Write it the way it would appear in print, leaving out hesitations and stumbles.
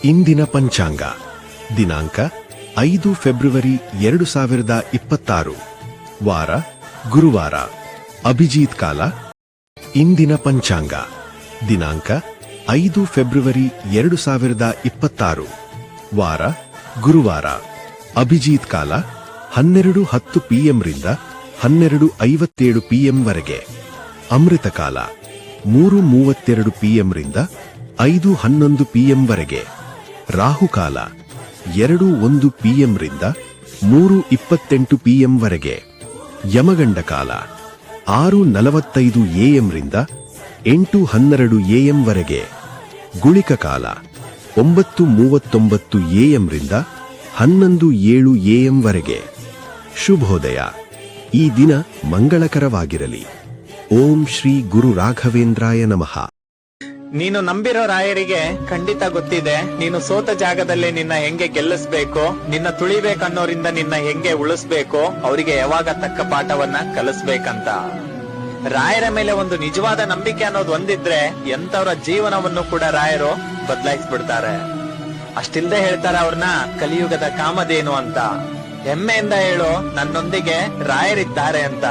ಇಂದಿನ ಪಂಚಾಂಗ ದಿನಾಂಕ 5 ಫೆಬ್ರವರಿ 2026 ವಾರ ಗುರುವಾರ ಅಭಿಜಿತ್ ಕಾಲ ಇಂದಿನ ಪಂಚಾಂಗ ದಿನಾಂಕ 5 ಫೆಬ್ರವರಿ 2026 ವಾರ ಗುರುವಾರ ಅಭಿಜಿತ್ ಕಾಲ 12:10 PM ರಿಂದ 12:57 PM ವರೆಗೆ ಅಮೃತ ಕಾಲ 3:32 PM ರಿಂದ 5:11 PM ವರೆಗೆ ರಾಹುಕಾಲ 2:1 PM ರಿಂದ 3:28 PM ವರೆಗೆ ಯಮಗಂಡ ಕಾಲ 6:45 AM ರಿಂದ 8:12 AM ವರೆಗೆ ಗುಳಿಕ ಕಾಲ 9:39 AM ರಿಂದ 11:07 AM ವರೆಗೆ ಶುಭೋದಯ. ಈ ದಿನ ಮಂಗಳಕರವಾಗಿರಲಿ. ಓಂ ಶ್ರೀ ಗುರು ರಾಘವೇಂದ್ರಾಯ ನಮಃ. ನೀನು ನಂಬಿರೋ ರಾಯರಿಗೆ ಖಂಡಿತ ಗೊತ್ತಿದೆ ನೀನು ಸೋತ ಜಾಗದಲ್ಲಿ ನಿನ್ನ ಹೆಂಗೆ ಗೆಲ್ಲಿಸ್ಬೇಕು, ನಿನ್ನ ತುಳಿಬೇಕನ್ನೋರಿಂದ ನಿನ್ನ ಹೆಂಗೆ ಉಳಿಸ್ಬೇಕು, ಅವರಿಗೆ ಯಾವಾಗ ತಕ್ಕ ಪಾಠವನ್ನ ಕಲಿಸ್ಬೇಕಂತ. ರಾಯರ ಮೇಲೆ ಒಂದು ನಿಜವಾದ ನಂಬಿಕೆ ಅನ್ನೋದು ಒಂದಿದ್ರೆ ಎಂತವರ ಜೀವನವನ್ನು ಕೂಡ ರಾಯರು ಬದಲಾಯಿಸ್ಬಿಡ್ತಾರೆ. ಅಷ್ಟಿಲ್ದೆ ಹೇಳ್ತಾರೆ ಅವ್ರನ್ನ ಕಲಿಯುಗದ ಕಾಮಧೇನು ಅಂತ. ಹೆಮ್ಮೆಯಿಂದ ಹೇಳು, ನನ್ನೊಂದಿಗೆ ರಾಯರಿದ್ದಾರೆ ಅಂತ.